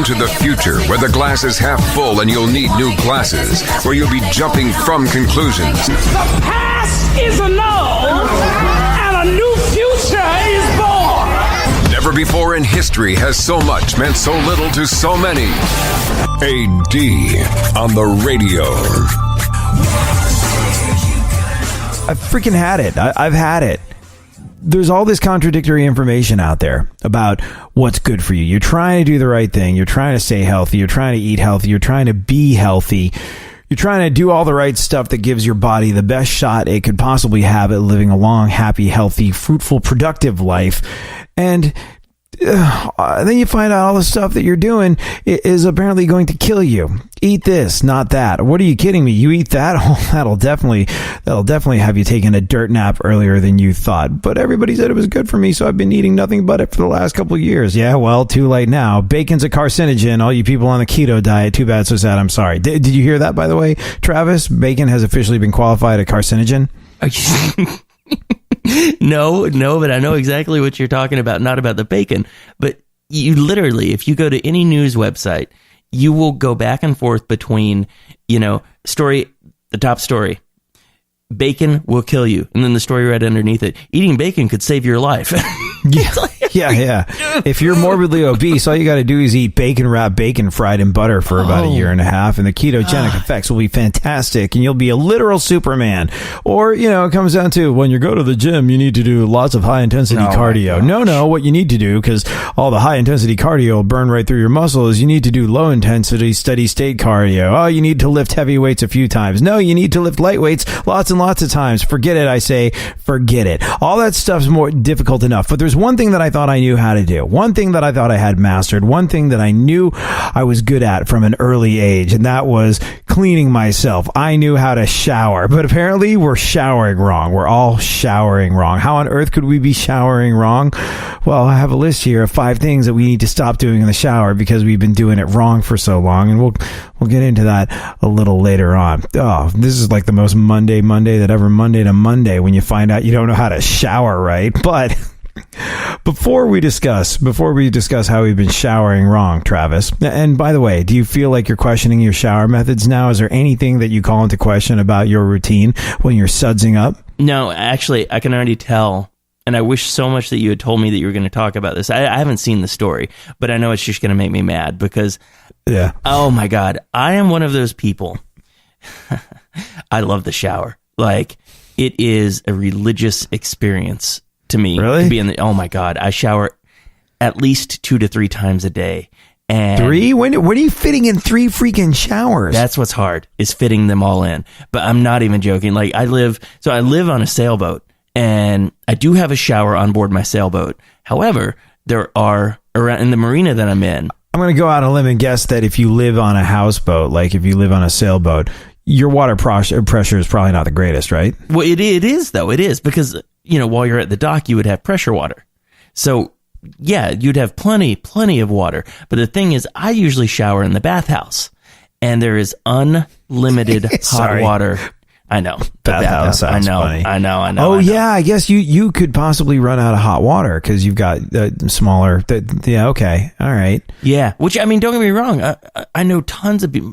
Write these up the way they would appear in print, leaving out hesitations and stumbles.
Welcome to the future, where the glass is half full and you'll need new glasses, where you'll be jumping from conclusions. The past is annulled, and a new future is born. Never before in history has so much meant so little to so many. AD on the radio. I've freaking had it. I've had it. There's all this contradictory information out there about what's good for you. You're trying to do the right thing. You're trying to stay healthy. You're trying to eat healthy. You're trying to be healthy. You're trying to do all the right stuff that gives your body the best shot it could possibly have at living a long, happy, healthy, fruitful, productive life. And then you find out all the stuff that you're doing is apparently going to kill you. Eat this, not that. What are you kidding me? You eat that? Oh, that'll definitely have you taking a dirt nap earlier than you thought. But everybody said it was good for me, so I've been eating nothing but it for the last couple of years. Yeah, well, too late now. Bacon's a carcinogen. All you people on the keto diet, too bad, so sad. I'm sorry. Did you hear that, by the way, Travis? Bacon has officially been qualified a carcinogen. No, but I know exactly what you're talking about. Not about the bacon, but you literally, if you go to any news website, you will go back and forth between, the top story, bacon will kill you. And then the story right underneath it, eating bacon could save your life. Yeah. If you're morbidly obese, all you got to do is eat bacon wrapped bacon fried in butter for about a year and a half, and the ketogenic effects will be fantastic, and you'll be a literal Superman. Or, it comes down to when you go to the gym, you need to do lots of high intensity cardio. No, what you need to do, because all the high intensity cardio will burn right through your muscles, you need to do low intensity steady state cardio. Oh, you need to lift heavy weights a few times. No, you need to lift light weights lots and lots of times. Forget it, I say, forget it. All that stuff's more difficult enough. But there's one thing that I thought I knew how to do. One thing that I thought I had mastered. One thing that I knew I was good at from an early age, and that was cleaning myself. I knew how to shower, but apparently we're showering wrong. We're all showering wrong. How on earth could we be showering wrong? Well, I have a list here of 5 things that we need to stop doing in the shower because we've been doing it wrong for so long, and we'll get into that a little later on. Oh, this is like the most Monday that ever Monday to Monday when you find out you don't know how to shower right. But before we discuss how we've been showering wrong, Travis, and by the way, do you feel like you're questioning your shower methods now? Is there anything that you call into question about your routine when you're sudsing up? No, actually, I can already tell. And I wish so much that you had told me that you were going to talk about this. I haven't seen the story, but I know it's just going to make me mad because, oh my God, I am one of those people. I love the shower. Like, it is a religious experience to me. Really? To be in the, oh my God, I shower at least 2 to 3 times a day. And 3? What are you fitting in 3 freaking showers? That's what's hard, is fitting them all in. But I'm not even joking. Like, I live on a sailboat, and I do have a shower on board my sailboat. However, there are around in the marina that I'm in. I'm going to go out on a limb and guess that if you live on a houseboat, like if you live on a sailboat, your water pressure is probably not the greatest, right? Well, it is, though. It is, because, while you're at the dock, you would have pressure water. So, yeah, you'd have plenty of water. But the thing is, I usually shower in the bathhouse, and there is unlimited hot water. I know. Bathhouse sounds funny. I know. Oh, yeah, I guess you could possibly run out of hot water because you've got smaller... yeah, okay. All right. Yeah, which, don't get me wrong. I know tons of people...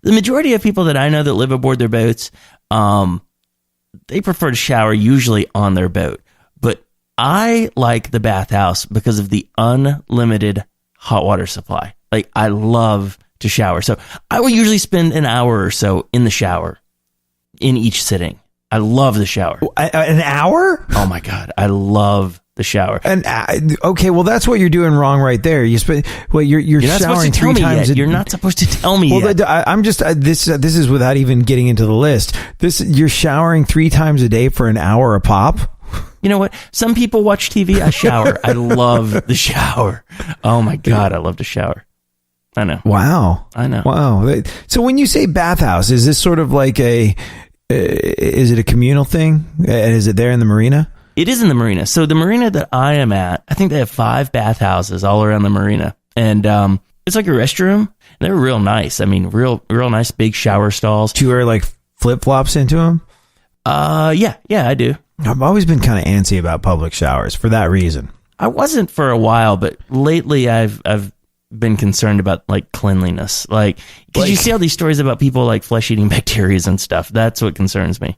The majority of people that I know that live aboard their boats, they prefer to shower usually on their boat. But I like the bathhouse because of the unlimited hot water supply. Like, I love to shower. So I will usually spend an hour or so in the shower in each sitting. I love the shower. An hour? Oh my God. I love the shower. And okay, well, that's what you're doing wrong right there. You're showering 3 times. You're not supposed to tell me yet. I'm just this is without even getting into the list. You're showering 3 times a day for an hour a pop. You know what? Some people watch TV. I shower. I love the shower. Oh my God, I love to shower. I know. Wow. I know. Wow. So when you say bathhouse, is this sort of like is it a communal thing? Is it there in the marina? It is in the marina. So the marina that I am at, I think they have 5 bathhouses all around the marina. And it's like a restroom. They're real nice. Real nice big shower stalls. Do you wear like flip-flops into them? Yeah, I do. I've always been kind of antsy about public showers for that reason. I wasn't for a while, but lately I've been concerned about like cleanliness, like because you see all these stories about people like flesh-eating bacteria and stuff. That's what concerns me.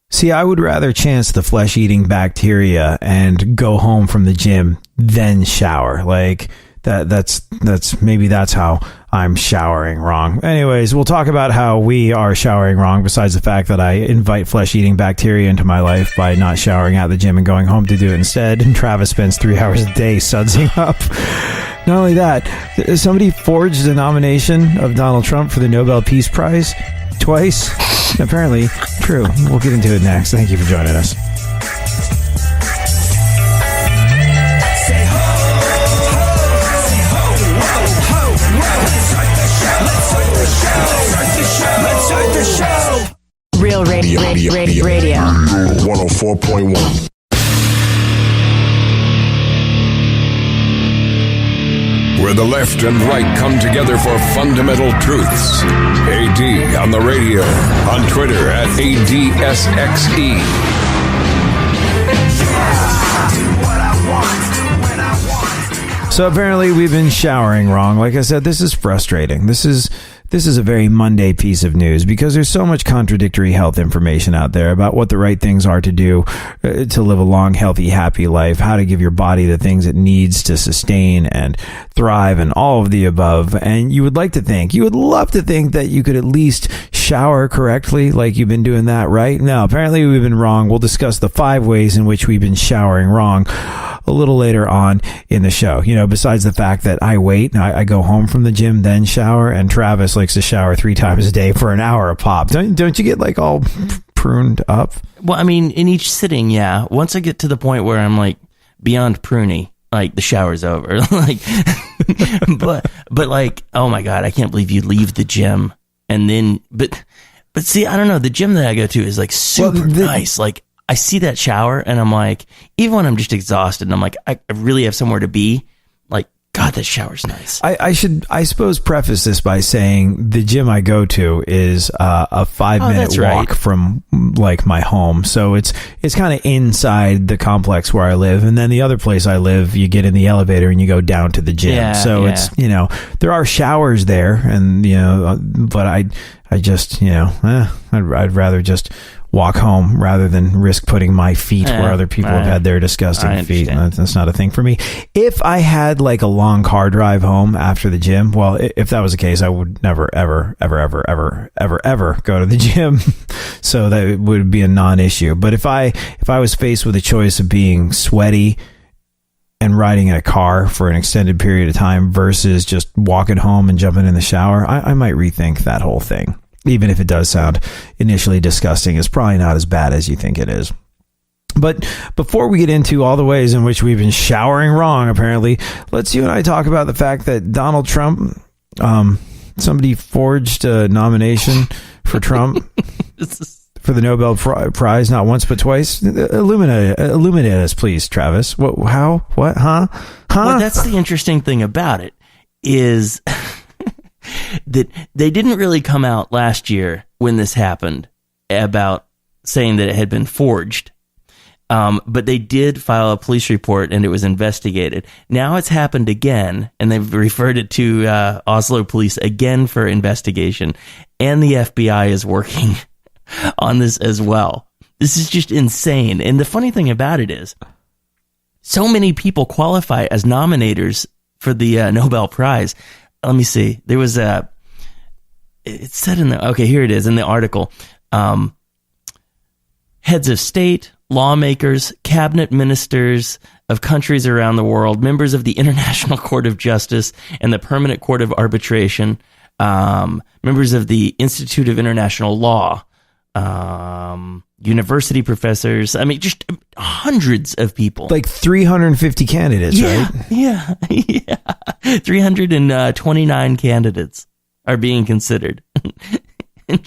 See, I would rather chance the flesh-eating bacteria and go home from the gym than shower. Like that's maybe that's how I'm showering wrong. Anyways, we'll talk about how we are showering wrong, besides the fact that I invite flesh-eating bacteria into my life by not showering at the gym and going home to do it instead. And Travis spends 3 hours a day sudsing up. Not only that, somebody forged a nomination of Donald Trump for the Nobel Peace Prize twice. Apparently true. We'll get into it next. Thank you for joining us. Real radio. 104.1. Where the left and right come together for fundamental truths. AD on the radio, on Twitter at ADSXE. So apparently we've been showering wrong. Like I said, this is frustrating. This is a very Monday piece of news because there's so much contradictory health information out there about what the right things are to do to live a long, healthy, happy life, how to give your body the things it needs to sustain and thrive and all of the above. And you would love to think that you could at least shower correctly, like you've been doing that, right? No, apparently we've been wrong. We'll discuss the 5 ways in which we've been showering wrong a little later on in the show. You know, besides the fact that I wait, I go home from the gym, then shower, and Travis likes to shower 3 times a day for an hour a pop. Don't you get like all pruned up? Well, I mean, in each sitting, yeah. Once I get to the point where I'm like beyond pruny, like the shower's over. Like, but like, oh my God, I can't believe you leave the gym and then, but see, I don't know. The gym that I go to is like super nice. Like, I see that shower and I'm like, even when I'm just exhausted and I'm like, I really have somewhere to be, like, God, that shower's nice. I suppose, preface this by saying the gym I go to is a 5-minute walk from like my home. So it's kind of inside the complex where I live. And then the other place I live, you get in the elevator and you go down to the gym. It's, you know, there are showers there and, you know, but I just, you know, I'd rather just walk home rather than risk putting my feet where other people have had their disgusting feet. That's not a thing for me. If I had like a long car drive home after the gym, well, if that was the case, I would never, ever go to the gym. So that would be a non-issue. But if I was faced with a choice of being sweaty and riding in a car for an extended period of time versus just walking home and jumping in the shower, I might rethink that whole thing. Even if it does sound initially disgusting, it's probably not as bad as you think it is. But before we get into all the ways in which we've been showering wrong, apparently, let's you and I talk about the fact that Donald Trump, somebody forged a nomination for Trump for the Nobel Prize, not once but twice. Illuminate us, please, Travis. What? How? What? Huh? Well, that's the interesting thing about it is that they didn't really come out last year when this happened about saying that it had been forged. But they did file a police report and it was investigated. Now it's happened again and they've referred it to Oslo police again for investigation. And the FBI is working on this as well. This is just insane. And the funny thing about it is so many people qualify as nominators for the Nobel Prize. Let me see. There was it said in the, okay, here it is in the article. Heads of state, lawmakers, cabinet ministers of countries around the world, members of the International Court of Justice and the Permanent Court of Arbitration, members of the Institute of International Law, university professors. I mean, just hundreds of people. Like 350 candidates, right? Yeah. 329 candidates are being considered. And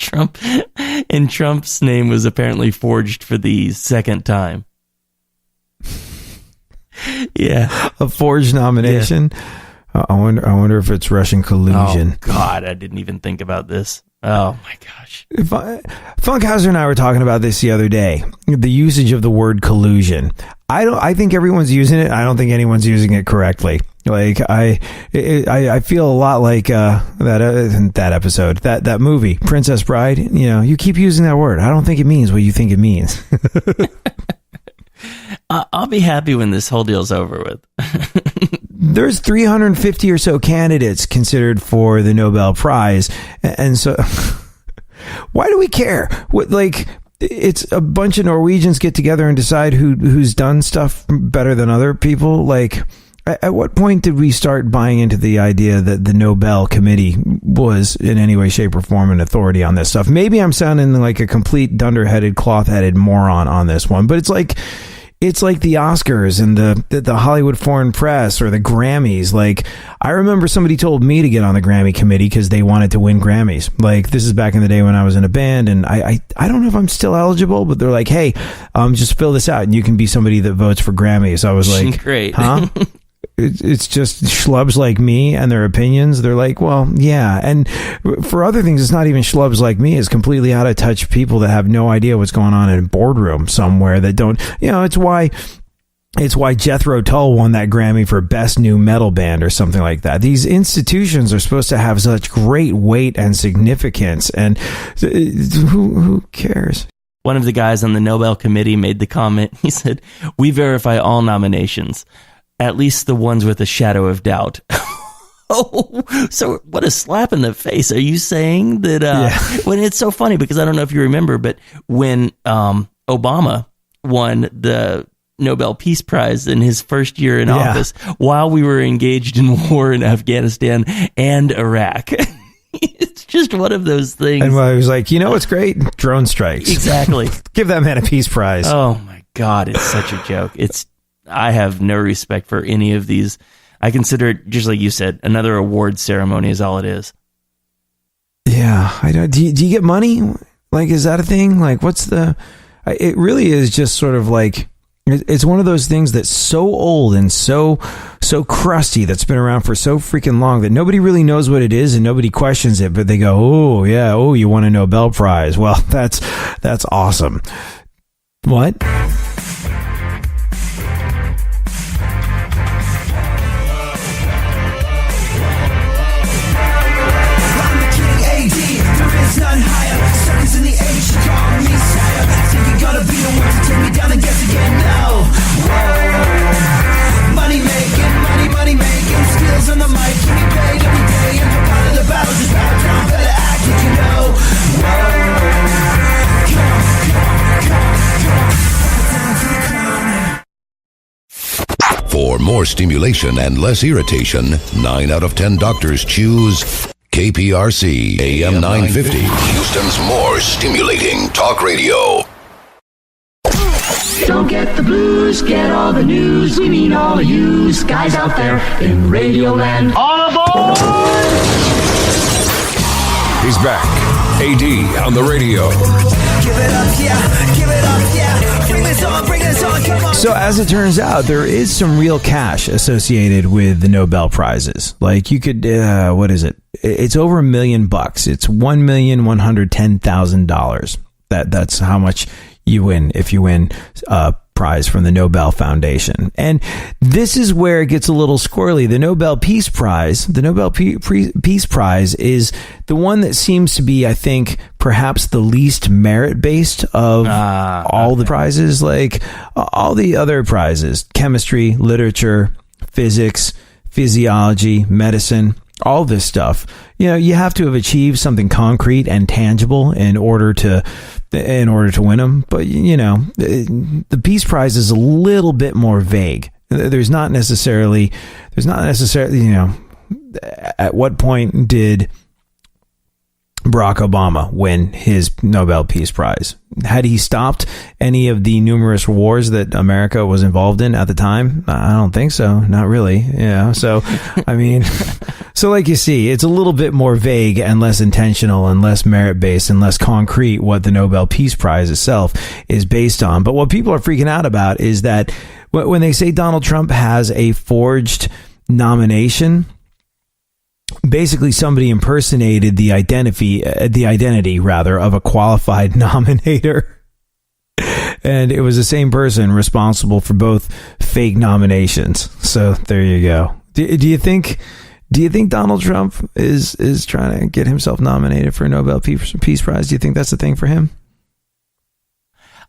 Trump's name was apparently forged for the second time. Yeah. A forged nomination? Yeah. I wonder if it's Russian collusion. Oh, God, I didn't even think about this. Oh, my gosh. Funkhauser and I were talking about this the other day. The usage of the word collusion. I think everyone's using it. I don't think anyone's using it correctly. Like I feel a lot like that episode, that movie, Princess Bride. You know, you keep using that word. I don't think it means what you think it means. I'll be happy when this whole deal's over with. There's 350 or so candidates considered for the Nobel Prize, and so why do we care? What, like, it's a bunch of Norwegians get together and decide who's done stuff better than other people. Like, at what point did we start buying into the idea that the Nobel Committee was in any way, shape, or form an authority on this stuff? Maybe I'm sounding like a complete dunderheaded, cloth-headed moron on this one, but it's like the Oscars and the Hollywood Foreign Press or the Grammys. Like, I remember somebody told me to get on the Grammy committee because they wanted to win Grammys. Like, this is back in the day when I was in a band, and I don't know if I'm still eligible, but they're like, hey, just fill this out and you can be somebody that votes for Grammys. I was like, great. Huh? It's just schlubs like me and their opinions. They're like, well, yeah. And for other things, it's not even schlubs like me. It's completely out of touch people that have no idea what's going on in a boardroom somewhere that don't, you know, it's why Jethro Tull won that Grammy for Best New Metal Band or something like that. These institutions are supposed to have such great weight and significance, and who cares? One of the guys on the Nobel Committee made the comment. He said, "We verify all nominations, at least the ones with a shadow of doubt." Oh, so what a slap in the face. Are you saying that when it's so funny, because I don't know if you remember, but when Obama won the Nobel Peace Prize in his first year in office, while we were engaged in war in Afghanistan and Iraq. It's just one of those things. And I was like, you know what's great? Drone strikes. Exactly. Give that man a peace prize. Oh my God, it's such a joke. I have no respect for any of these. I consider it, just like you said, another award ceremony is all it is. Yeah. I don't. Do you get money? Like, is that a thing? Like, it really is just sort of like, it's one of those things that's so old and so crusty, that's been around for so freaking long that nobody really knows what it is and nobody questions it, but they go, oh yeah, oh, you won a Nobel Prize. Well, that's awesome. What? None higher, circus in the age, you call me sire. Think you're gonna be the one to take me down and guess again? No. Whoa. Money making, skills on the mic, keep me paid every day. And for part of the battle, just bow down, better act like you know. Whoa. For more stimulation and less irritation, 9 out of 10 doctors choose KPRC AM 950, Houston's more stimulating talk radio. Don't get the blues, get all the news. We mean all of you guys out there in Radioland. All aboard! He's back. AD on the radio. Give it up, yeah. Give it up, yeah. Bring this on, come on. So as it turns out, there is some real cash associated with the Nobel Prizes. Like, you could, what is it? It's over $1 million. It's $1,110,000. That's how much you win if you win a prize from the Nobel Foundation. And this is where it gets a little squirrely. The Nobel Peace Prize, Peace Prize is the one that seems to be, I think, perhaps the least merit-based of all the prizes. Like, all the other prizes, chemistry, literature, physics, physiology, medicine, all this stuff, you know, you have to have achieved something concrete and tangible in order to win them. But, you know, the Peace Prize is a little bit more vague. There's not necessarily, you know, at what point did Barack Obama win his Nobel Peace Prize? Had he stopped any of the numerous wars that America was involved in at the time? I don't think so. Not really. Yeah. So, I mean, so like you see, it's a little bit more vague and less intentional and less merit-based and less concrete what the Nobel Peace Prize itself is based on. But what people are freaking out about is that when they say Donald Trump has a forged nomination, basically somebody impersonated the identity of a qualified nominator. And it was the same person responsible for both fake nominations. So there you go. Do you think Donald Trump is trying to get himself nominated for a Nobel Peace Prize? Do you think that's the thing for him?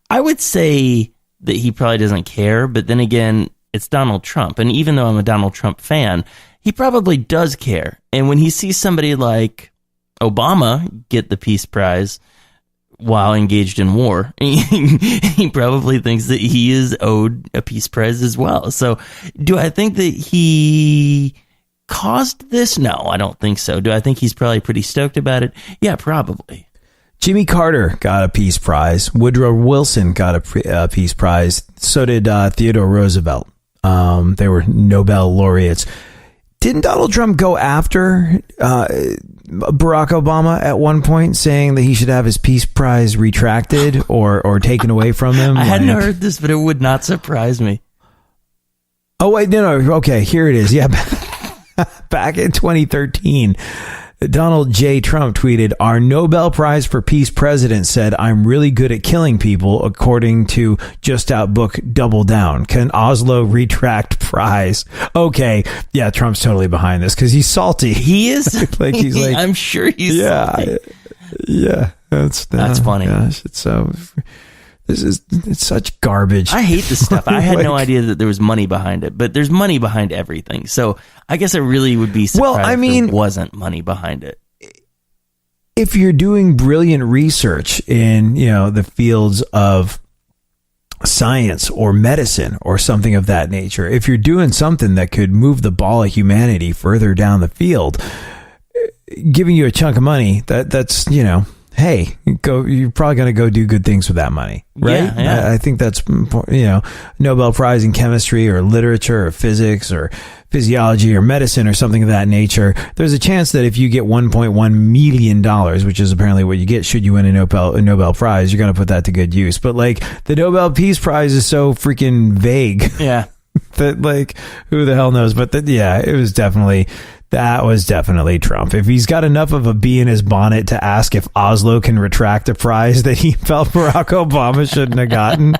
I would say that he probably doesn't care, but then again, it's Donald Trump. And even though I'm a Donald Trump fan, he probably does care. And when he sees somebody like Obama get the Peace Prize while engaged in war, he probably thinks that he is owed a Peace Prize as well. So do I think that he caused this? No, I don't think so. Do I think he's probably pretty stoked about it? Yeah, probably. Jimmy Carter got a Peace Prize. Woodrow Wilson got a Peace Prize. So did Theodore Roosevelt. They were Nobel laureates. Didn't Donald Trump go after Barack Obama at one point, saying that he should have his Peace Prize retracted or taken away from him? I hadn't heard this, but it would not surprise me. Oh, wait, no. Okay, here it is. Yeah, back in 2013. Donald J. Trump tweeted, "Our Nobel Prize for Peace president said, I'm really good at killing people, according to Just Out book Double Down. Can Oslo retract prize?" Okay. Yeah, Trump's totally behind this because he's salty. He is? Like he's like, I'm sure he's salty. Yeah. That's funny. Gosh, it's such garbage. I hate this stuff. I had no idea that there was money behind it, but there's money behind everything. So I guess I really would be surprised if there wasn't money behind it. If you're doing brilliant research in, the fields of science or medicine or something of that nature, if you're doing something that could move the ball of humanity further down the field, giving you a chunk of money, that's hey, you're probably going to go do good things with that money, right? Yeah. I think that's, Nobel Prize in chemistry or literature or physics or physiology or medicine or something of that nature. There's a chance that if you get $1.1 million, which is apparently what you get should you win a Nobel Prize, you're going to put that to good use. But like the Nobel Peace Prize is so freaking vague. Yeah. That like, who the hell knows? But that was definitely Trump. If he's got enough of a bee in his bonnet to ask if Oslo can retract a prize that he felt Barack Obama shouldn't have gotten,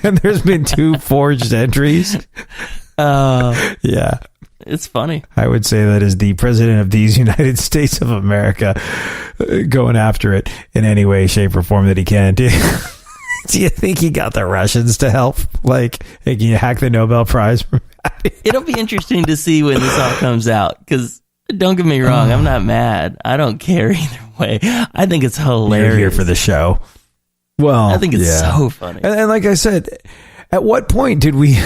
and there's been 2 forged entries. Yeah. It's funny. I would say that is the president of these United States of America going after it in any way, shape, or form that he can. Do you think he got the Russians to help? Like, hey, can you hack the Nobel Prize? It'll be interesting to see when this all comes out, because don't get me wrong, I'm not mad. I don't care either way. I think it's hilarious. You're here for the show. Well, I think it's so funny. And like I said, at what point did we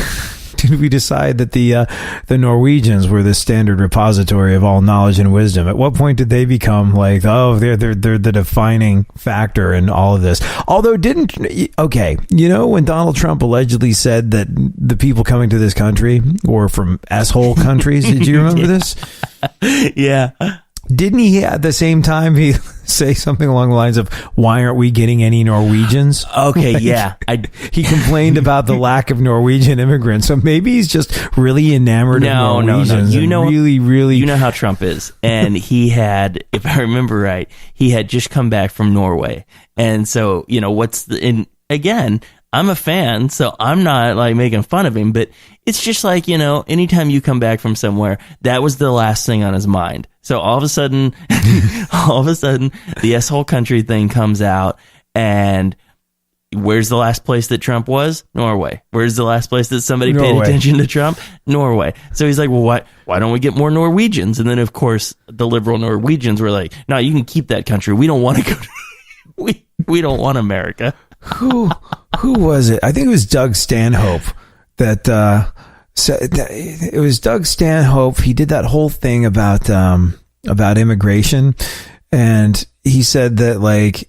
decide that the Norwegians were the standard repository of all knowledge and wisdom? At what point did they become like, oh, they're the defining factor in all of this? Although when Donald Trump allegedly said that the people coming to this country were from asshole countries, did you remember this? Yeah. Didn't he at the same time say something along the lines of, why aren't we getting any Norwegians? Okay, yeah. He complained about the lack of Norwegian immigrants. So maybe he's just really enamored of Norwegians. No. Really. You know how Trump is. And he had, if I remember right, he had just come back from Norway. And so, and again, I'm a fan, so I'm not like making fun of him, but it's just like, anytime you come back from somewhere, that was the last thing on his mind. So all of a sudden, the S-hole country thing comes out, and where's the last place that Trump was? Norway. Where's the last place that somebody paid attention to Trump? Norway. So he's like, well, why don't we get more Norwegians? And then, of course, the liberal Norwegians were like, no, you can keep that country. We don't want to go we don't want America. Who was it? I think it was Doug Stanhope that said it was Doug Stanhope. He did that whole thing about immigration, and he said that like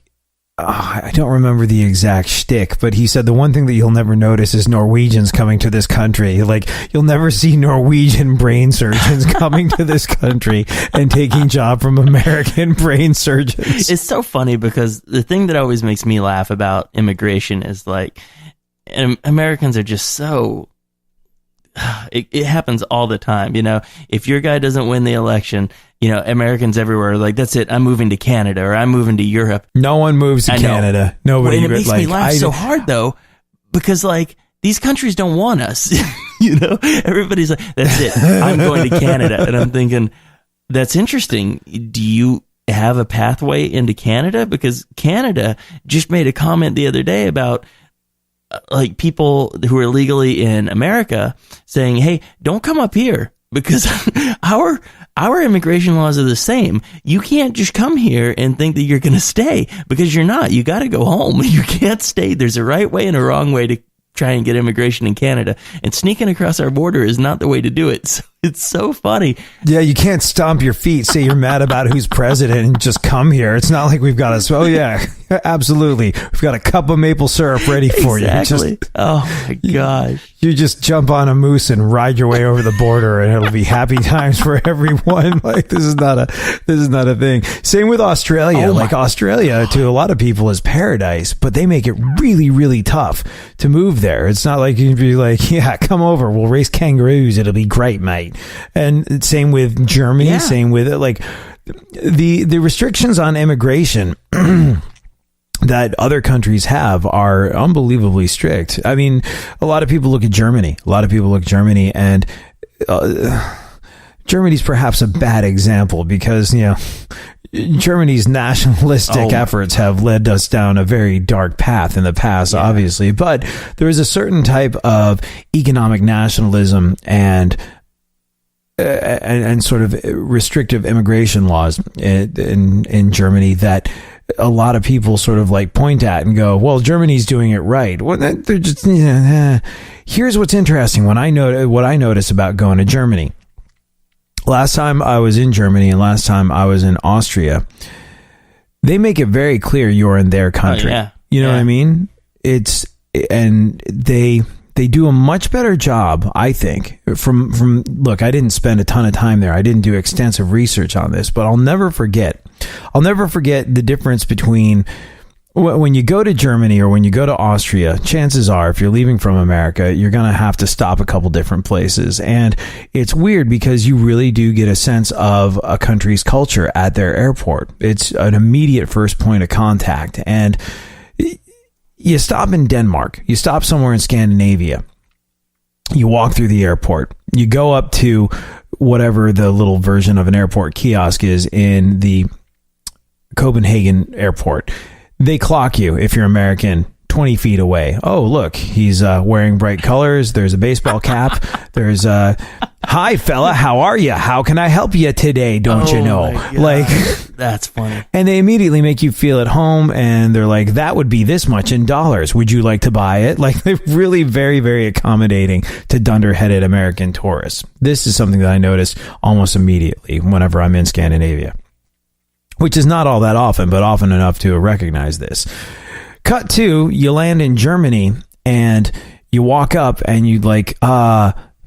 I don't remember the exact shtick, but he said the one thing that you'll never notice is Norwegians coming to this country. Like, you'll never see Norwegian brain surgeons coming to this country and taking job from American brain surgeons. It's so funny because the thing that always makes me laugh about immigration is like, Americans are just so... It happens all the time. If your guy doesn't win the election, Americans everywhere are like, that's it, I'm moving to Canada or I'm moving to Europe. No one moves to Canada. Nobody. And it makes me laugh so hard though, because like these countries don't want us. Everybody's like, that's it. I'm going to Canada. And I'm thinking, that's interesting. Do you have a pathway into Canada? Because Canada just made a comment the other day about like people who are legally in America saying, hey, don't come up here because our immigration laws are the same. You can't just come here and think that you're going to stay because you're not. You got to go home. You can't stay. There's a right way and a wrong way to try and get immigration in Canada, and sneaking across our border is not the way to do it. So it's so funny. Yeah, you can't stomp your feet, say you're mad about who's president, and just come here. It's not like we've got a, oh yeah, absolutely. We've got a cup of maple syrup ready for exactly. you. Oh my gosh. You just jump on a moose and ride your way over the border, and it'll be happy times for everyone. Like this is not a thing. Same with Australia. Like Australia to a lot of people is paradise, but they make it really, really tough to move there. It's not like you can be like, yeah, come over. We'll race kangaroos. It'll be great, mate. And same with Germany. Yeah. Same with it. Like the restrictions on immigration that other countries have are unbelievably strict. I mean, a lot of people look at Germany. And Germany's perhaps a bad example because, Germany's nationalistic efforts have led us down a very dark path in the past, obviously. But there is a certain type of economic nationalism and sort of restrictive immigration laws in Germany that a lot of people sort of like point at and go, well, Germany's doing it right. Well, they're just, here's what's interesting. What I notice about going to Germany. Last time I was in Germany and last time I was in Austria, they make it very clear you're in their country. You know what I mean? And they do a much better job, I think, from look, I didn't spend a ton of time there. I didn't do extensive research on this, but I'll never forget the difference between when you go to Germany or when you go to Austria. Chances are, if you're leaving from America, you're going to have to stop a couple different places. And it's weird because you really do get a sense of a country's culture at their airport. It's an immediate first point of contact. And you stop in Denmark, you stop somewhere in Scandinavia, you walk through the airport, you go up to whatever the little version of an airport kiosk is in the Copenhagen airport. They clock you if you're American 20 feet away. Oh, look, he's wearing bright colors. There's a baseball cap. There's hi, fella. How are you? How can I help you today? Don't you know? Like, that's funny. And they immediately make you feel at home. And they're like, that would be this much in dollars. Would you like to buy it? Like, they're really very, very accommodating to dunderheaded American tourists. This is something that I notice almost immediately whenever I'm in Scandinavia, which is not all that often, but often enough to recognize this. Cut to, you land in Germany and you walk up and you'd like,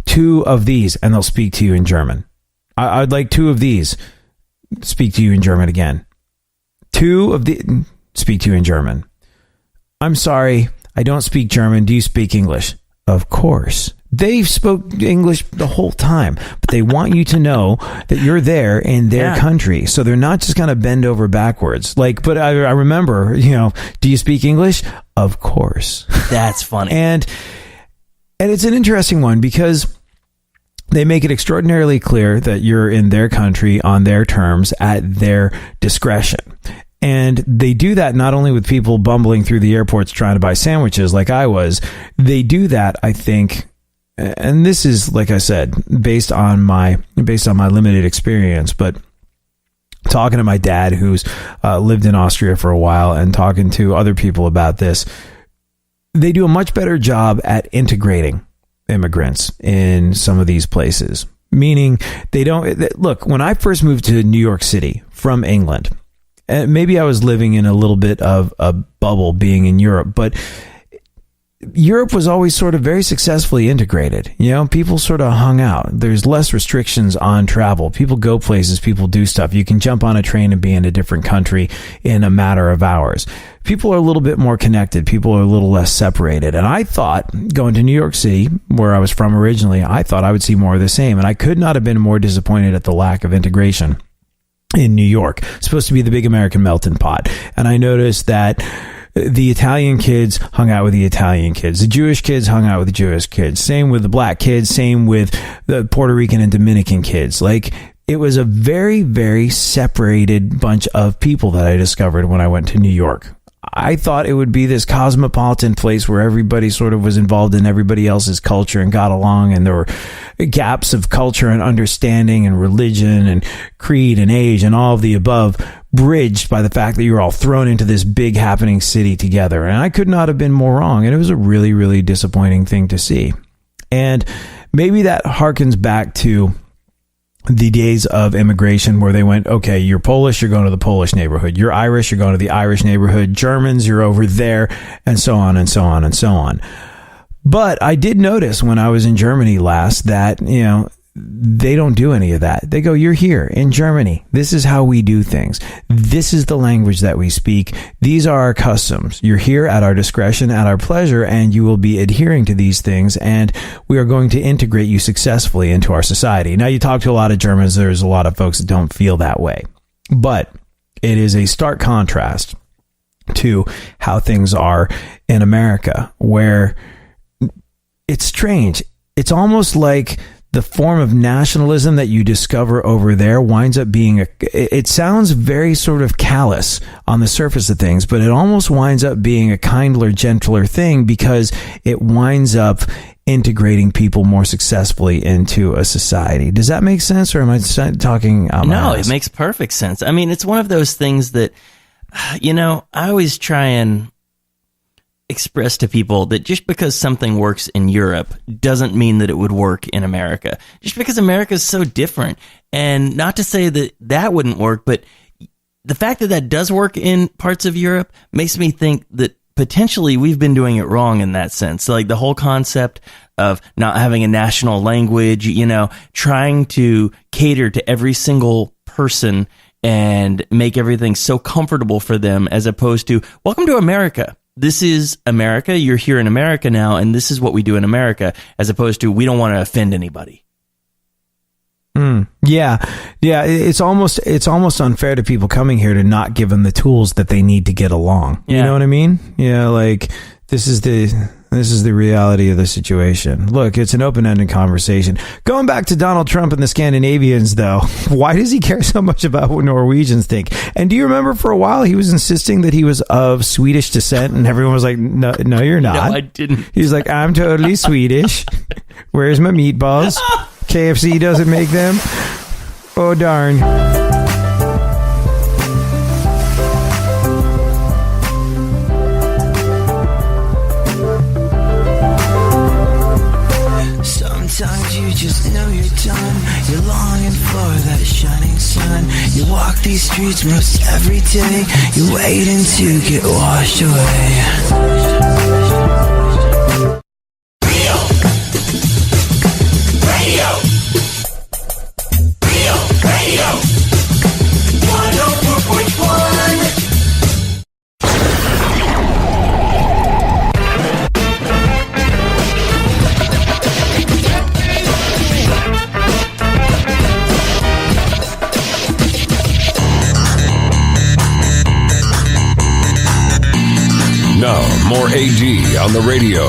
2 of these, and they'll speak to you in German. I'd like 2 of these. Speak to you in German again. 2 of the, speak to you in German. I'm sorry, I don't speak German. Do you speak English? Of course. They spoke English the whole time, but they want you to know that you're there in their country. So they're not just going to bend over backwards. Like, but I remember, do you speak English? Of course. That's funny. And it's an interesting one because they make it extraordinarily clear that you're in their country on their terms at their discretion. And they do that not only with people bumbling through the airports trying to buy sandwiches like I was. They do that, I think, and this is, like I said, based on my limited experience, but talking to my dad who's lived in Austria for a while and talking to other people about this, they do a much better job at integrating immigrants in some of these places. Meaning they don't look, when I first moved to New York City from England, maybe I was living in a little bit of a bubble being in Europe, but Europe was always sort of very successfully integrated. People sort of hung out. There's less restrictions on travel. People go places, people do stuff. You can jump on a train and be in a different country in a matter of hours. People are a little bit more connected. People are a little less separated. And I thought, going to New York City, where I was from originally, I thought I would see more of the same. And I could not have been more disappointed at the lack of integration in New York. It's supposed to be the big American melting pot. And I noticed that the Italian kids hung out with the Italian kids. The Jewish kids hung out with the Jewish kids. Same with the black kids. Same with the Puerto Rican and Dominican kids. Like, it was a very, very separated bunch of people that I discovered when I went to New York. I thought it would be this cosmopolitan place where everybody sort of was involved in everybody else's culture and got along, and there were gaps of culture and understanding and religion and creed and age and all of the above bridged by the fact that you were all thrown into this big happening city together. And I could not have been more wrong. And it was a really, really disappointing thing to see. And maybe that harkens back to the days of immigration where they went, okay, you're Polish, you're going to the Polish neighborhood. You're Irish, you're going to the Irish neighborhood. Germans, you're over there, and so on and so on and so on. But I did notice when I was in Germany last that, you know, they don't do any of that. They go, you're here in Germany. This is how we do things. This is the language that we speak. These are our customs. You're here at our discretion, at our pleasure, and you will be adhering to these things. And we are going to integrate you successfully into our society. Now, you talk to a lot of Germans. There's a lot of folks that don't feel that way. But it is a stark contrast to how things are in America, where it's strange. It's almost like the form of nationalism that you discover over there winds up being it sounds very sort of callous on the surface of things, but it almost winds up being a kindler, gentler thing because it winds up integrating people more successfully into a society. Does that make sense, or am I talking out my ass? No, it makes perfect sense. I mean, it's one of those things that, you know, I always try and express to people that just because something works in Europe doesn't mean that it would work in America. Just because America is so different. And not to say that that wouldn't work, but the fact that that does work in parts of Europe makes me think that potentially we've been doing it wrong in that sense. Like the whole concept of not having a national language, you know, trying to cater to every single person and make everything so comfortable for them, as opposed to, welcome to America. This is America. You're here in America now, and this is what we do in America, as opposed to, we don't want to offend anybody. Yeah. It's almost unfair to people coming here to not give them the tools that they need to get along. Yeah. You know what I mean? Yeah. Like this is the reality of the situation. Look, it's an open-ended conversation. Going back to Donald Trump and the Scandinavians, though, why does he care so much about what Norwegians think? And do you remember for a while he was insisting that he was of Swedish descent, and everyone was like, no, you're not. No, I didn't. He was like, I'm totally Swedish. Where's my meatballs? KFC doesn't make them. Oh, darn. Sometimes you just know you're done. You're longing for that shining sun. You walk these streets most every day. You're waiting to get washed away. Radio 104.1. Now, more AD on the radio.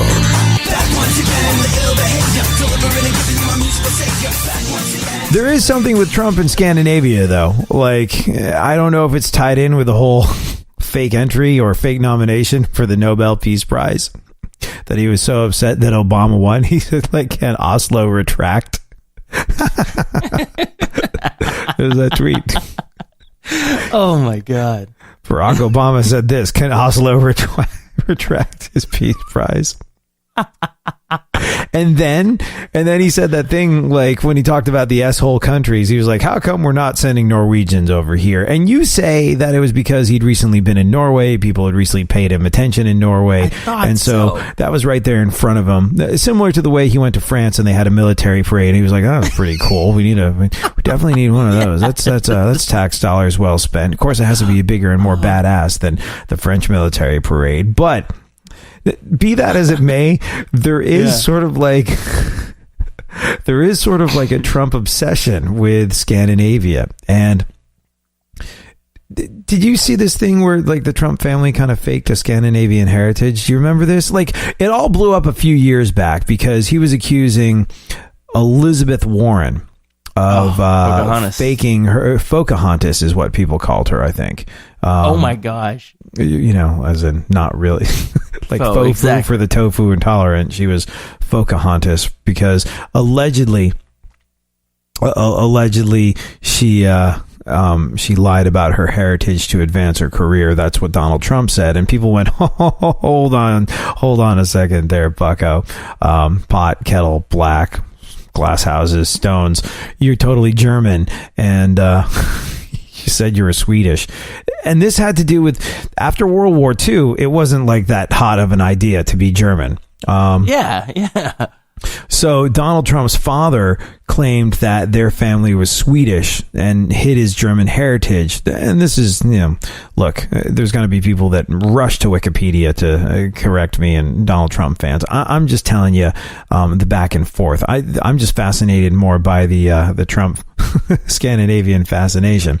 There is something with Trump in Scandinavia, though. Like, I don't know if it's tied in with the whole fake entry or fake nomination for the Nobel Peace Prize, that he was so upset that Obama won. He said, like, can Oslo retract? There's that tweet. Oh, my God. Barack Obama said this, can Oslo retract his Peace Prize? And then he said that thing, like when he talked about the S-hole countries, he was like, how come we're not sending Norwegians over here? And you say that it was because he'd recently been in Norway. People had recently paid him attention in Norway. And so that was right there in front of him. Similar to the way he went to France and they had a military parade. And he was like, oh, that's pretty cool. We definitely need one of those. That's tax dollars well spent. Of course, it has to be bigger and more badass than the French military parade. But be that as it may, there is sort of like a Trump obsession with Scandinavia. And Did you see this thing where like the Trump family kind of faked a Scandinavian heritage? Do you remember this? Like it all blew up a few years back because he was accusing Elizabeth Warren of faking her. Pocahontas is what people called her, I think. Oh my gosh. As in not really like faux food for the tofu intolerant. She was Pocahontas because allegedly she lied about her heritage to advance her career. That's what Donald Trump said. And people went, hold on a second there, bucko. Pot, kettle, black, glass houses, stones. You're totally German. And, you said you were Swedish. And this had to do with after World War II, it wasn't like that hot of an idea to be German. Yeah. So Donald Trump's father claimed that their family was Swedish and hid his German heritage. And this is, look, there's going to be people that rush to Wikipedia to correct me and Donald Trump fans. I'm just telling you the back and forth. I'm just fascinated more by the Trump Scandinavian fascination.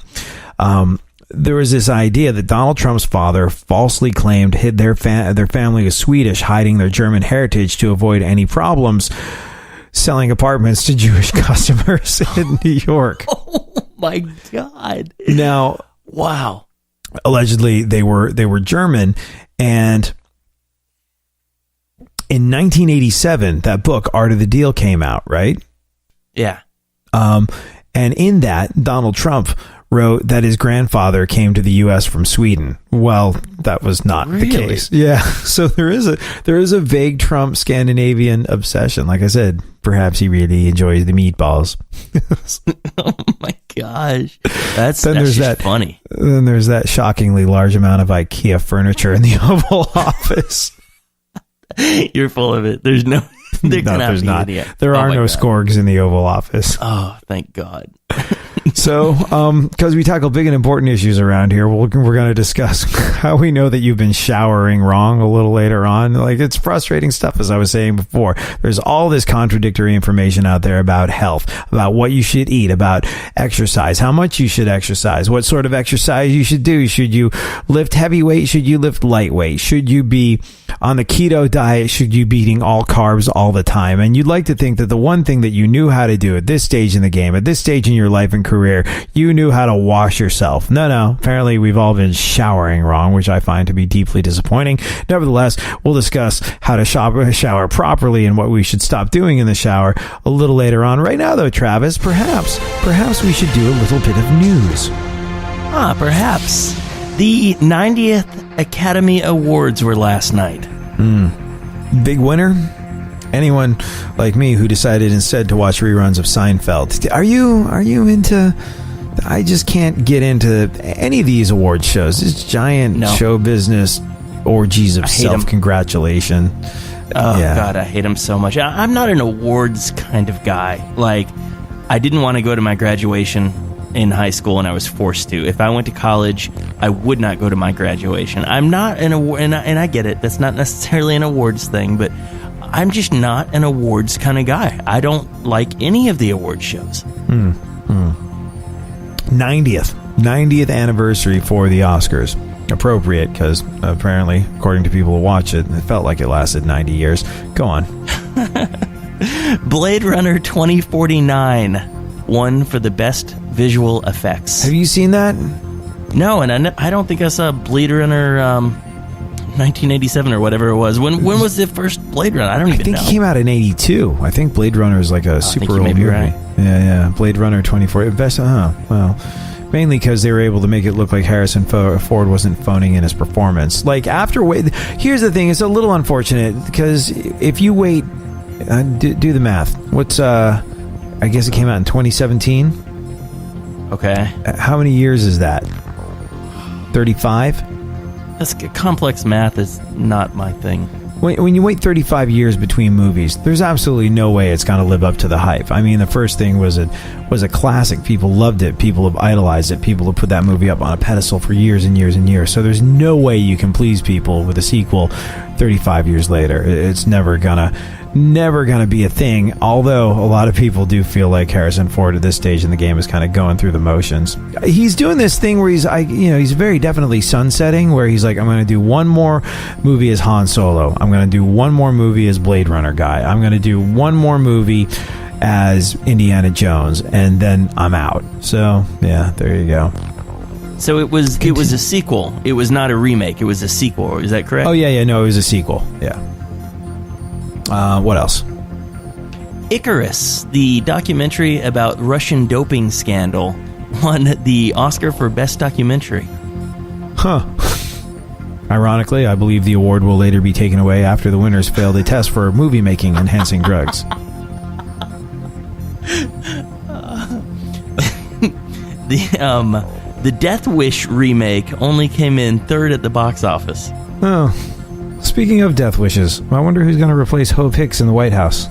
There was this idea that Donald Trump's father falsely claimed their family was Swedish, hiding their German heritage to avoid any problems selling apartments to Jewish customers in New York. Oh my God. Now, wow. Allegedly they were German, and in 1987 that book Art of the Deal came out, right? Yeah. And in that Donald Trump wrote that his grandfather came to the U.S. from Sweden. Well, that was not the case. Yeah. So there is a vague Trump Scandinavian obsession. Like I said, perhaps he really enjoys the meatballs. Oh my gosh. That's just funny. Then there's that shockingly large amount of IKEA furniture in the Oval Office. You're full of it. There's no... there's not. There are no scorgs in the Oval Office. Oh, thank God. So, because we tackle big and important issues around here, we're going to discuss how we know that you've been showering wrong a little later on. Like, it's frustrating stuff, as I was saying before. There's all this contradictory information out there about health, about what you should eat, about exercise, how much you should exercise, what sort of exercise you should do. Should you lift heavy weight? Should you lift lightweight? Should you be on the keto diet? Should you be eating all carbs all the time? And you'd like to think that the one thing that you knew how to do at this stage in the game, at this stage in your life and career, you knew how to wash yourself. No. Apparently, we've all been showering wrong, which I find to be deeply disappointing. Nevertheless, we'll discuss how to shower properly and what we should stop doing in the shower a little later on. Right now, though, Travis, perhaps we should do a little bit of news. Perhaps. The 90th Academy Awards were last night. Big winner? Anyone like me who decided instead to watch reruns of Seinfeld. Are you into... I just can't get into any of these award shows. It's giant show business orgies of self-congratulation. God, I hate them so much. I'm not an awards kind of guy. Like, I didn't want to go to my graduation in high school, and I was forced to. If I went to college, I would not go to my graduation. I'm not an award, and I get it. That's not necessarily an awards thing, but I'm just not an awards kind of guy. I don't like any of the award shows. 90th anniversary for the Oscars. Appropriate, because apparently, according to people who watch it, it felt like it lasted 90 years. Go on. Blade Runner 2049 won for the best visual effects. Have you seen that? No, and I don't think I saw Blade Runner 1987 or whatever it was. When was the first Blade Runner? I don't even know. I think it came out in 82. I think Blade Runner is like a super old movie. Right. Yeah. Blade Runner 24. Best. Well, mainly because they were able to make it look like Harrison Ford wasn't phoning in his performance. Like here's the thing. It's a little unfortunate because if you wait, do the math. What's I guess it came out in 2017. Okay. How many years is that? 35? That's complex math is not my thing. When you wait 35 years between movies, there's absolutely no way it's going to live up to the hype. I mean, the first thing was a classic. People loved it. People have idolized it. People have put that movie up on a pedestal for years and years and years. So there's no way you can please people with a sequel 35 years later. It's never gonna be a thing, although a lot of people do feel like Harrison Ford at this stage in the game is kind of going through the motions. He's doing this thing where he's very definitely sunsetting, where he's like, I'm going to do one more movie as Han Solo. I'm going to do one more movie as Blade Runner guy. I'm going to do one more movie as Indiana Jones, and then I'm out. So, yeah, there you go. So it was a sequel. It was not a remake. It was a sequel. Is that correct? Oh, yeah, no, it was a sequel. Yeah. What else? Icarus, the documentary about Russian doping scandal, won the Oscar for Best Documentary. Huh. Ironically, I believe the award will later be taken away after the winners failed a test for movie-making enhancing drugs. The Death Wish remake only came in third at the box office. Oh, speaking of death wishes, I wonder who's going to replace Hope Hicks in the White House.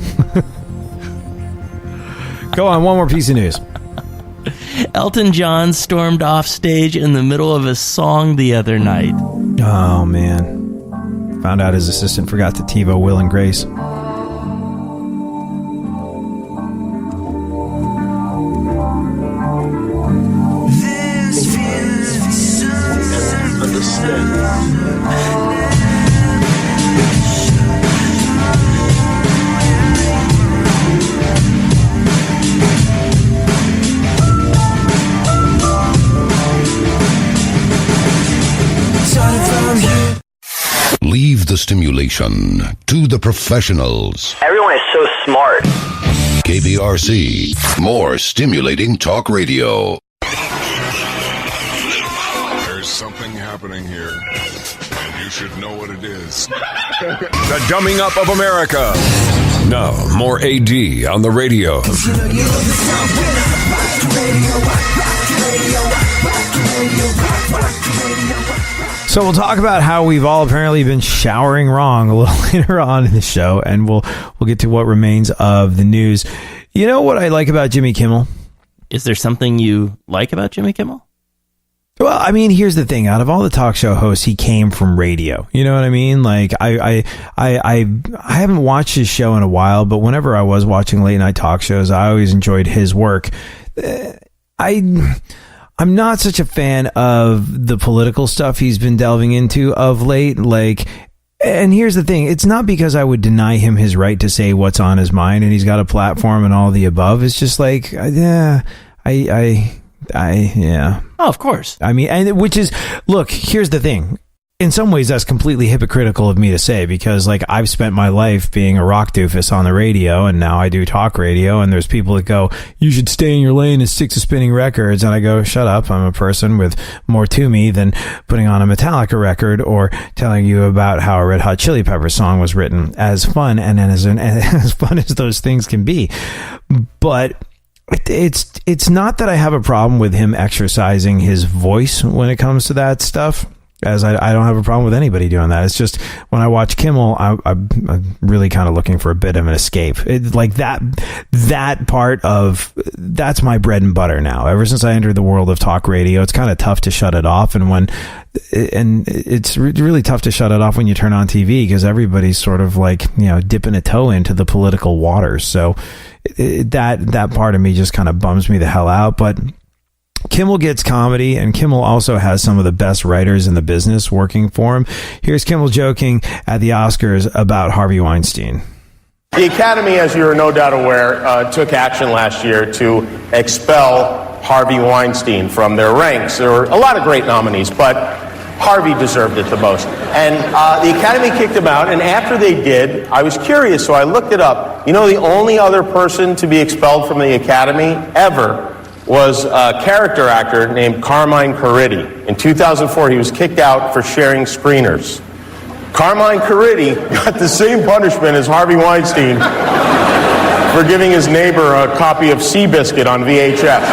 Go on, one more piece of news. Elton John stormed off stage in the middle of a song the other night. Oh, man. Found out his assistant forgot to TiVo Will and Grace. Leave the stimulation to the professionals. Everyone is so smart. KPRC, more stimulating talk radio. There's something happening here, and you should know what it is. The dumbing up of America. Now, more AD on the radio. So we'll talk about how we've all apparently been showering wrong a little later on in the show, and we'll get to what remains of the news. You know what I like about Jimmy Kimmel? Is there something you like about Jimmy Kimmel? Well, I mean, here's the thing. Out of all the talk show hosts, he came from radio. You know what I mean? Like, I haven't watched his show in a while, but whenever I was watching late night talk shows, I always enjoyed his work. I'm not such a fan of the political stuff he's been delving into of late. Like, and here's the thing. It's not because I would deny him his right to say what's on his mind and he's got a platform and all the above. It's just like, yeah, yeah. Oh, of course. I mean, and which is, look, here's the thing. In some ways, that's completely hypocritical of me to say, because like I've spent my life being a rock doofus on the radio, and now I do talk radio, and there's people that go, you should stay in your lane and stick to spinning records. And I go, shut up. I'm a person with more to me than putting on a Metallica record or telling you about how a Red Hot Chili Peppers song was written. As fun and as fun as those things can be. But it's not that I have a problem with him exercising his voice when it comes to that stuff, as I don't have a problem with anybody doing that. It's just when I watch Kimmel, I'm really kind of looking for a bit of an escape. Like that part of, that's my bread and butter now. Ever since I entered the world of talk radio, it's kind of tough to shut it off. And it's really tough to shut it off when you turn on TV, because everybody's sort of like, you know, dipping a toe into the political waters. So that part of me just kind of bums me the hell out. But Kimmel gets comedy, and Kimmel also has some of the best writers in the business working for him. Here's Kimmel joking at the Oscars about Harvey Weinstein. The Academy, as you are no doubt aware, took action last year to expel Harvey Weinstein from their ranks. There were a lot of great nominees, but Harvey deserved it the most. And the Academy kicked him out, and after they did, I was curious, so I looked it up. You know, the only other person to be expelled from the Academy ever was a character actor named Carmine Caridi. In 2004, he was kicked out for sharing screeners. Carmine Caridi got the same punishment as Harvey Weinstein for giving his neighbor a copy of Seabiscuit on VHS.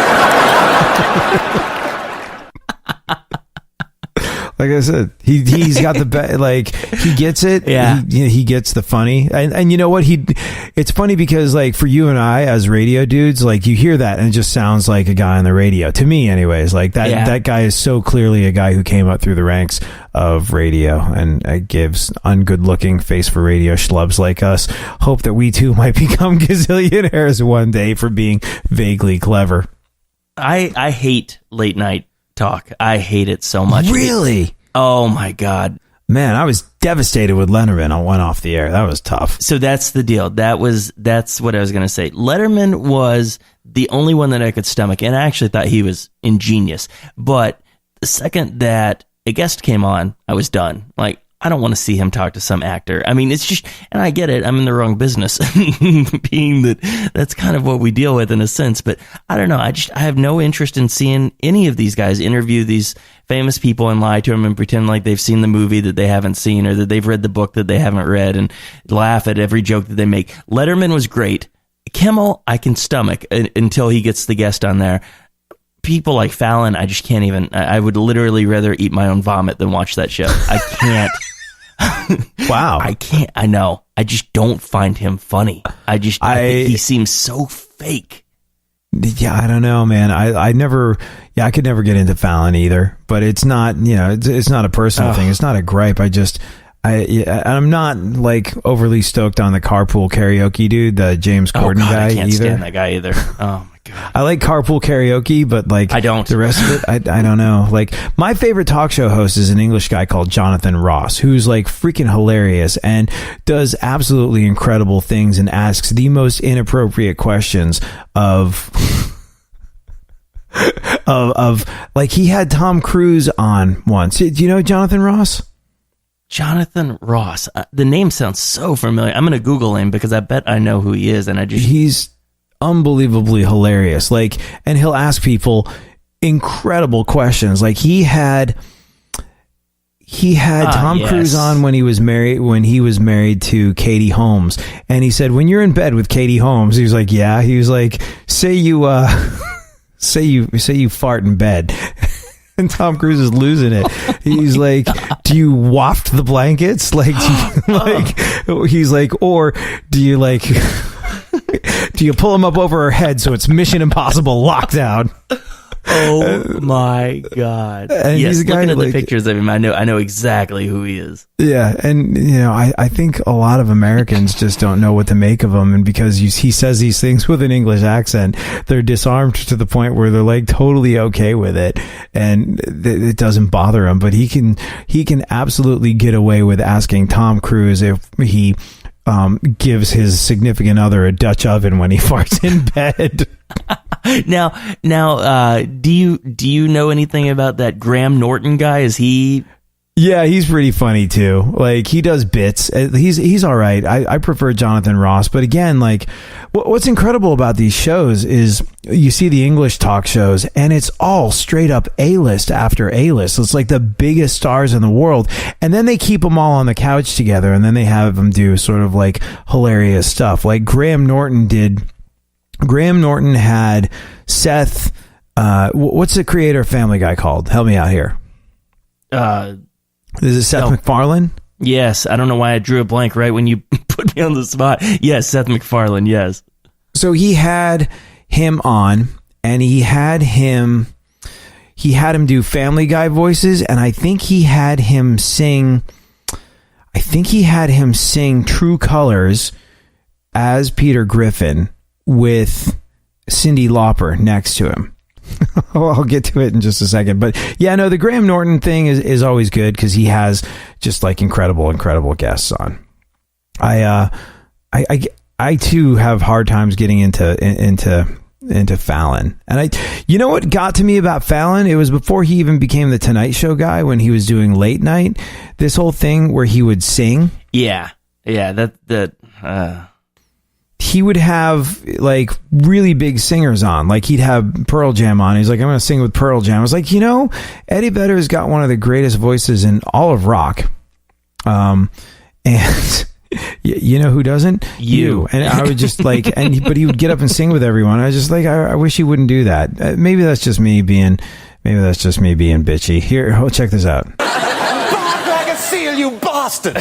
Like I said, he's got the like he gets it. Yeah, he gets the funny, and you know what it's funny because like for you and I as radio dudes, like you hear that and it just sounds like a guy on the radio to me, anyways. Like that guy is so clearly a guy who came up through the ranks of radio and gives ungood looking face for radio schlubs like us hope that we too might become gazillionaires one day for being vaguely clever. I hate late night talk. I hate it so much. Really? Oh my God. Man, I was devastated with Letterman. I went off the air. That was tough. So that's the deal. That's what I was going to say. Letterman was the only one that I could stomach, and I actually thought he was ingenious. But the second that a guest came on, I was done. Like, I don't want to see him talk to some actor. I mean, it's just, and I get it, I'm in the wrong business, being that's kind of what we deal with in a sense, but I don't know, I have no interest in seeing any of these guys interview these famous people and lie to them and pretend like they've seen the movie that they haven't seen or that they've read the book that they haven't read and laugh at every joke that they make. Letterman was great. Kimmel, I can stomach until he gets the guest on there. People like Fallon, I just can't even, I would literally rather eat my own vomit than watch that show. I can't. Wow. I can't. I know. I just don't find him funny. I think he seems so fake. Yeah, I don't know, man. I could never get into Fallon either, but it's not, it's not a personal thing. It's not a gripe. I'm not like overly stoked on the carpool karaoke dude, the James Corden guy I can't either. stand that guy either. Oh my God. I like carpool karaoke, but like I don't. The rest of it, I don't know. Like my favorite talk show host is an English guy called Jonathan Ross, who's like freaking hilarious and does absolutely incredible things and asks the most inappropriate questions of like he had Tom Cruise on once. Do you know Jonathan Ross? Jonathan Ross. The name sounds so familiar. I'm going to Google him because I bet I know who he is. And he's unbelievably hilarious. Like, and he'll ask people incredible questions. Like he had Tom Cruise on when he was married to Katie Holmes. And he said, when you're in bed with Katie Holmes, he was like, yeah, he was like, say you fart in bed. And Tom Cruise is losing it. He's like, do you waft the blankets? Like, he's like, or do you like, do you pull him up over her head so it's Mission Impossible lockdown? Oh my God. And yes, he's a guy looking at like, the pictures of him, I know exactly who he is. Yeah, and I think a lot of Americans just don't know what to make of him, and because he says these things with an English accent, they're disarmed to the point where they're like totally okay with it, and it doesn't bother him. But he can absolutely get away with asking Tom Cruise if he gives his significant other a Dutch oven when he farts in bed. Now, do you know anything about that Graham Norton guy? Is he? Yeah, he's pretty funny too. Like he does bits. He's all right. I prefer Jonathan Ross, but again, like what's incredible about these shows is you see the English talk shows and it's all straight up A-list after A-list. It's like the biggest stars in the world, and then they keep them all on the couch together, and then they have them do sort of like hilarious stuff. Like Graham Norton had Seth. What's the creator of Family Guy called? Help me out here. Is it Seth MacFarlane? Yes. I don't know why I drew a blank right when you put me on the spot. Yes, Seth MacFarlane. Yes. So he had him on, and he had him do Family Guy voices, and I think he had him sing True Colors as Peter Griffin with Cyndi Lauper next to him. I'll get to it in just a second. But yeah, no, the Graham Norton thing is always good because he has just like incredible guests on. I too have hard times getting into Fallon. And you know what got to me about Fallon? It was before he even became the Tonight Show guy, when he was doing late night. This whole thing where he would sing. Yeah. He would have like really big singers on. Like he'd have Pearl Jam on. He's like, I'm going to sing with Pearl Jam. I was like, Eddie Vedder's got one of the greatest voices in all of rock. And you know who doesn't? You. And I would just like, but he would get up and sing with everyone. I was just like, I wish he wouldn't do that. Maybe that's just me being bitchy. Here, check this out. Seal, you bastard!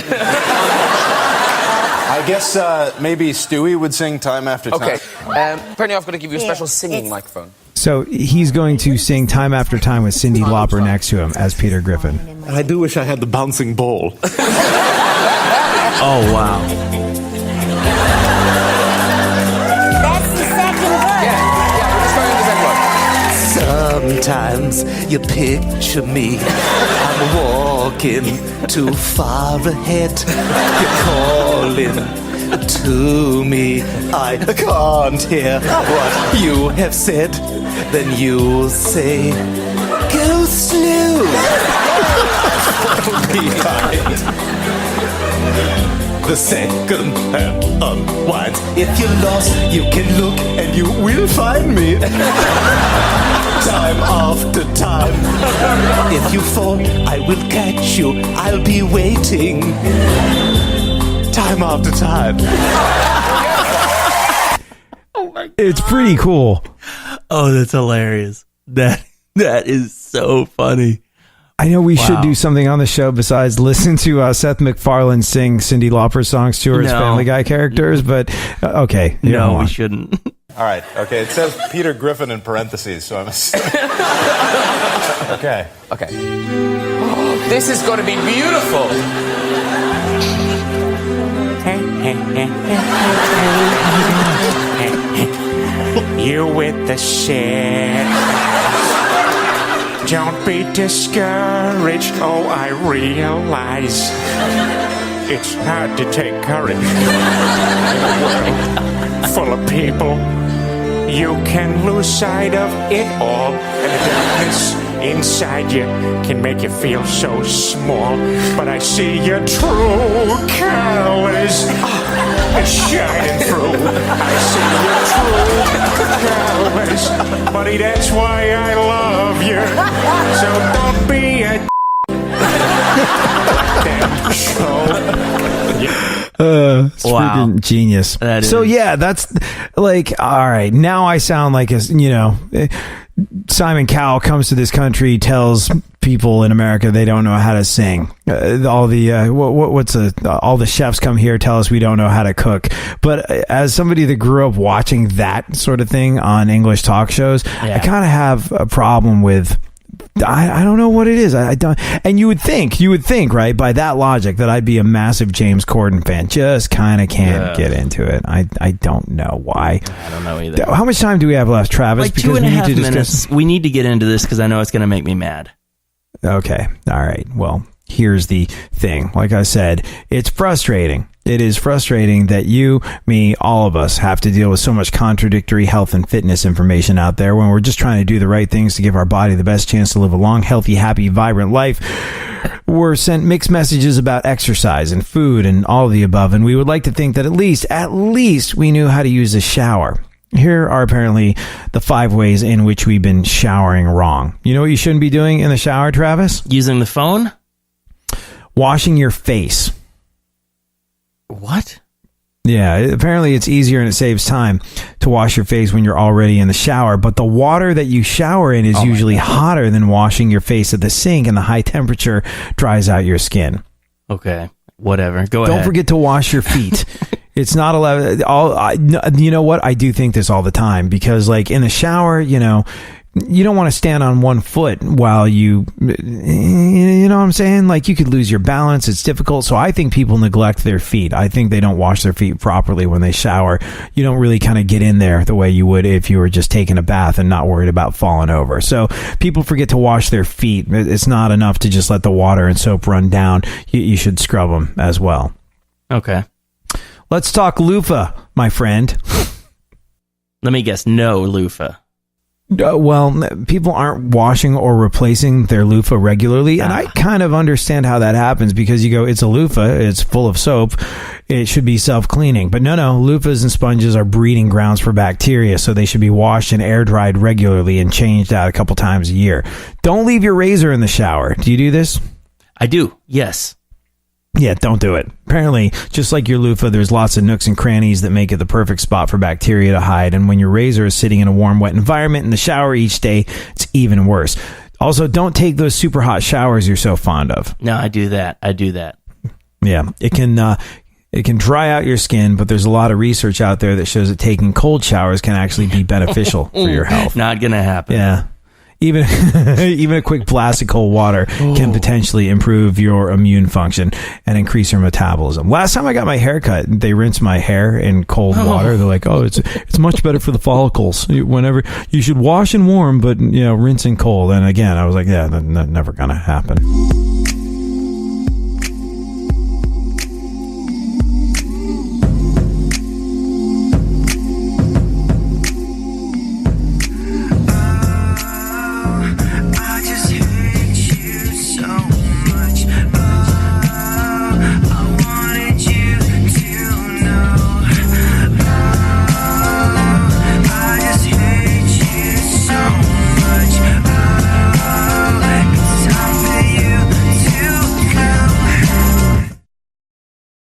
I guess maybe Stewie would sing Time After Time. Okay, apparently I've got to give you a special singing microphone. So he's going to sing Time After Time with Cyndi Lauper next to him as Peter Griffin. I do wish I had the bouncing ball. Oh, wow. That's the second verse. Sometimes you picture me, I'm walking too far ahead. You're calling to me, I can't hear what you have said. Then you say, go slow. Behind the second hand unwinds. If you're lost, you can look and you will find me. Time after time. If you fall, I will catch you. I'll be waiting. Time after time. Oh my God. It's pretty cool. Oh, that's hilarious. That is so funny. I know we should do something on the show besides listen to Seth MacFarlane sing Cyndi Lauper songs to her as Family Guy characters, but okay. No, we shouldn't. All right, okay, it says Peter Griffin in parentheses, so I'm Okay. Okay. Oh, this is going to be beautiful. You with the shit. Don't be discouraged. Oh, I realize it's hard to take courage in a world full of people. You can lose sight of it all, and the darkness inside you can make you feel so small. But I see your true colors shining through. I see your true colors, buddy. That's why I love you. So don't be a damn show. It's freaking genius. So yeah, that's like, all right, now I sound like Simon Cowell comes to this country, tells people in America they don't know how to sing. All the all the chefs come here, tell us we don't know how to cook. But as somebody that grew up watching that sort of thing on English talk shows, I kind of have a problem with. I don't know what it is. I don't. And you would think, right, by that logic, that I'd be a massive James Corden fan. Just kind of can't get into it. I don't know why. I don't know either. How much time do we have left, Travis? Like 2.5 minutes. We need to get into this because I know it's going to make me mad. Okay. All right. Well, here's the thing. Like I said, it's frustrating. It is frustrating that you, me, all of us have to deal with so much contradictory health and fitness information out there when we're just trying to do the right things to give our body the best chance to live a long, healthy, happy, vibrant life. We're sent mixed messages about exercise and food and all of the above, and we would like to think that at least we knew how to use a shower. Here are apparently the 5 ways in which we've been showering wrong. You know what you shouldn't be doing in the shower, Travis? Using the phone? Washing your face. What? Yeah, apparently it's easier and it saves time to wash your face when you're already in the shower, but the water that you shower in is usually hotter than washing your face at the sink, and the high temperature dries out your skin. Okay, whatever. Go ahead. Don't forget to wash your feet. It's not allowed. You know what? I do think this all the time because, like, in the shower, you don't want to stand on one foot while you know what I'm saying? Like, you could lose your balance. It's difficult. So I think people neglect their feet. I think they don't wash their feet properly when they shower. You don't really kind of get in there the way you would if you were just taking a bath and not worried about falling over. So people forget to wash their feet. It's not enough to just let the water and soap run down. You should scrub them as well. Okay. Let's talk loofah, my friend. Let me guess. No loofah. Well, people aren't washing or replacing their loofah regularly, and I kind of understand how that happens because you go, it's a loofah, it's full of soap, it should be self-cleaning. But no, loofahs and sponges are breeding grounds for bacteria, so they should be washed and air-dried regularly and changed out a couple times a year. Don't leave your razor in the shower. Do you do this? I do, yes. Yeah, don't do it. Apparently, just like your loofah, there's lots of nooks and crannies that make it the perfect spot for bacteria to hide. And when your razor is sitting in a warm, wet environment in the shower each day, it's even worse. Also, don't take those super hot showers you're so fond of. No, I do that. Yeah, it can dry out your skin, but there's a lot of research out there that shows that taking cold showers can actually be beneficial for your health. Not gonna happen. Yeah. Even a quick blast of cold water can potentially improve your immune function and increase your metabolism. Last time I got my hair cut, they rinsed my hair in cold water. They're like, "Oh, it's much better for the follicles. Whenever you should wash in warm, but rinse in cold." And again, I was like, "Yeah, that's never gonna happen."